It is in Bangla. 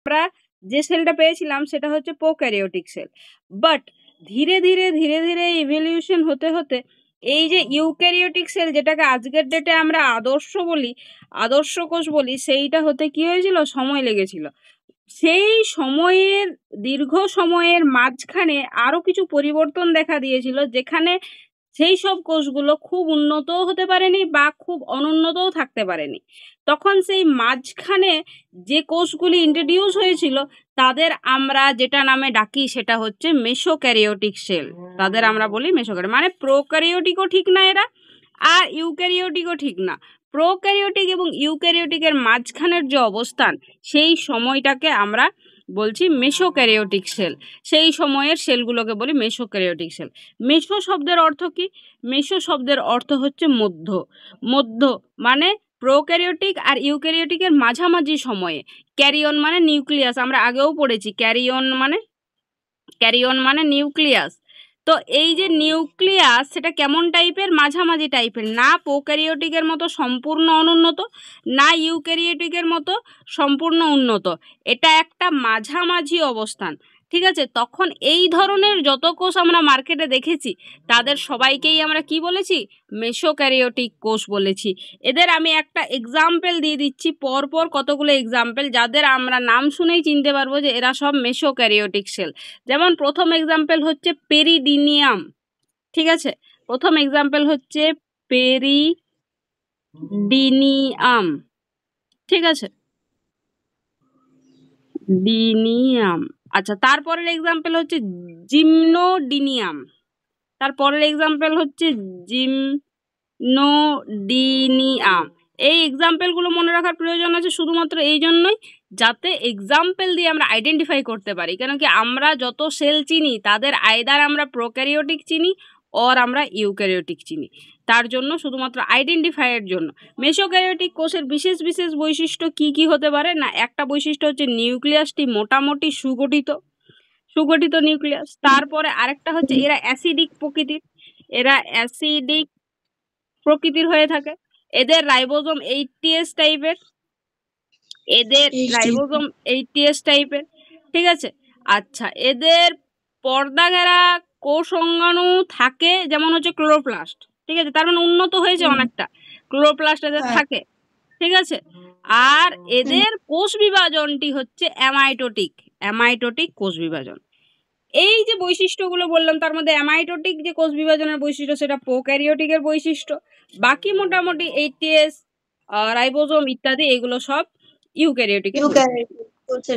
আমরা যে সেলটা পেয়েছিলাম সেটা হচ্ছে প্রোক্যারিওটিক সেল। বাট ধীরে ধীরে ধীরে ধীরে ইভলিউশন হতে হতে এই যে ইউক্যারিওটিক সেল, যেটাকে আজকের ডেটে আমরা আদর্শ বলি, আদর্শ কোষ বলি, সেইটা হতে কি হয়েছিল, সময় লেগেছিল। সেই সময়ের দীর্ঘ সময়ের মাঝখানে আরো কিছু পরিবর্তন দেখা দিয়েছিল, যেখানে সেই সব কোষগুলো খুব উন্নতও হতে পারেনি বা খুব অনুন্নতও থাকতে পারেনি। তখন সেই মাঝখানে যে কোষগুলি ইন্ট্রোডিউস হয়েছিল তাদের আমরা যেটা নামে ডাকি সেটা হচ্ছে মেসোক্যারিওটিক সেল। তাদের আমরা বলি মেসোক্যারিওটিক, মানে প্রোক্যারিওটিকও ঠিক না এরা, আর ইউক্যারিওটিকও ঠিক না। প্রোক্যারিওটিক এবং ইউক্যারিওটিকের মাঝখানের যে অবস্থান, সেই সময়টাকে আমরা বলছি মেসোক্যারিওটিক সেল। সেই সময়ের সেলগুলোকে বলি মেসোক্যারিওটিক সেল। মেসো শব্দের অর্থ কি? মেসো শব্দের অর্থ হচ্ছে মধ্য। মধ্য মানে প্রোক্যারিওটিক আর ইউক্যারিওটিকের মাঝামাঝি সময়ে। ক্যারিয়ন মানে নিউক্লিয়াস, আমরা আগেও পড়েছি ক্যারিয়ন মানে নিউক্লিয়াস। তো এই যে নিউক্লিয়াস সেটা কেমন টাইপের, মাঝামাঝি টাইপের, না প্রোক্যারিওটিকের মতো সম্পূর্ণ অনুন্নত, না ইউক্যারিওটিকের মতো সম্পূর্ণ উন্নত, এটা একটা মাঝামাঝি অবস্থান। ঠিক আছে, তখন এই ধরনের যত কোষ আমরা মার্কেটে দেখেছি তাদের সবাইকেই আমরা কি বলেছি, মেসোক্যারিওটিক কোষ বলেছি। এদের আমি একটা এক্সাম্পল দিয়ে দিচ্ছি, পরপর কতগুলো এক্সাম্পল, যাদের আমরা নাম শুনেই চিনতে পারবো যে এরা সব মেসোক্যারিওটিক সেল। যেমন প্রথম এক্সাম্পল হচ্ছে পেরিডিনিয়াম। ঠিক আছে, প্রথম এক্সাম্পল হচ্ছে পেরিডিনিয়াম। ঠিক আছে, ডিনিয়াম। আচ্ছা, তারপরের এক্সাম্পল হচ্ছে জিমনোডিনিয়াম। তারপরের এক্সাম্পল হচ্ছে জিমনোডিনিয়াম। এই এক্সাম্পলগুলো মনে রাখার প্রয়োজন আছে শুধুমাত্র এই জন্যই, যাতে এক্সাম্পল দিয়ে আমরা আইডেন্টিফাই করতে পারি। কেন কি, আমরা যত সেল চিনি তাদের আইদার আমরা প্রোক্যারিওটিক চিনি অর আমরা ইউক্যারিওটিক চিনি, তার জন্য শুধুমাত্র আইডেন্টিফাইয়ের জন্য। মেসোক্যারিওটিক কোষের বিশেষ বিশেষ বৈশিষ্ট্য কি কি হতে পারে না, একটা বৈশিষ্ট্য হচ্ছে নিউক্লিয়াসটি মোটামুটি সুগঠিত নিউক্লিয়াস। তারপরে আরেকটা হচ্ছে এরা অ্যাসিডিক প্রকৃতির হয়ে থাকে। এদের রাইবোজোম 80S টাইপের, ঠিক আছে। আচ্ছা, এদের পর্দা ঘেরা কোষ অঙ্গাণু থাকে, যেমন হচ্ছে ক্লোরোপ্লাস্ট। ঠিক আছে, তার মানে উন্নত হয়েছে অনেকটা, ক্লোরোপ্লাস্ট এদের থাকে। ঠিক আছে, আর এদের কোষ বিভাজনটি হচ্ছে অ্যামাইটোটিক কোষ বিভাজন। এই যে বৈশিষ্ট্যগুলো বললাম তার মধ্যে অ্যামাইটোটিক যে কোষ বিভাজনের বৈশিষ্ট্য সেটা প্রোক্যারিওটিকের বৈশিষ্ট্য, বাকি মোটামুটি 80S রাইবোজোম ইত্যাদি এগুলো সব ইউক্যারিওটিকের।